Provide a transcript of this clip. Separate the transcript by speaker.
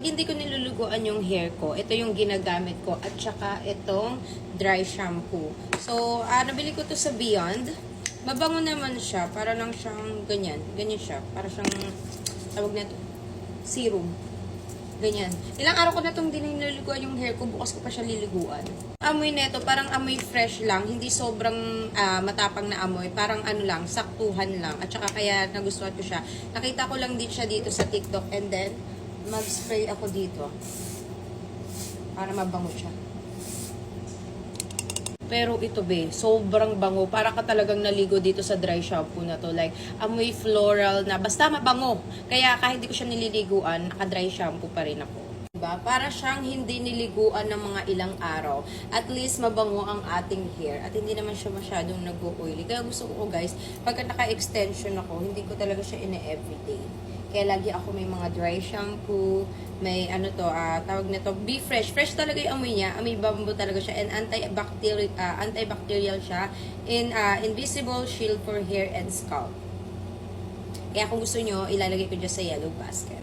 Speaker 1: Hindi ko niluluguan yung hair ko. Ito yung ginagamit ko. At saka itong dry shampoo. So, nabili ko to sa Beyond. Mabango naman siya. Para lang siyang ganyan. Ganyan siya. Para siyang, tawag na ito, serum. Ganyan. Ilang araw ko na itong niluluguan yung hair ko. Bukas ko pa siya liliguan. Amoy nito, parang amoy fresh lang. Hindi sobrang matapang na amoy. Parang ano lang, saktuhan lang. At saka kaya nagustuhan ko siya. Nakita ko lang din siya dito sa TikTok. And then, mag-spray ako dito para mabango siya. Pero ito be, sobrang bango. Para ka talagang naligo dito sa dry shampoo na to. Like, amoy floral na. Basta mabango. Kaya kahit hindi ko siya nililiguan, naka-dry shampoo pa rin ako. Diba? Para siyang hindi niliguan ng mga ilang araw. At least mabango ang ating hair. At hindi naman siya masyadong nag-oily. Kaya gusto ko guys, pagka naka-extension ako, hindi ko talaga siya ine-everyday. Kaya lagi ako may mga dry shampoo, may ano to, tawag nito, Be Fresh. Fresh talaga yung amoy niya. Amoy bamboo talaga siya. And antibacterial siya. Invisible shield for hair and scalp. Kaya kung gusto nyo, ilalagay ko dyan sa yellow basket.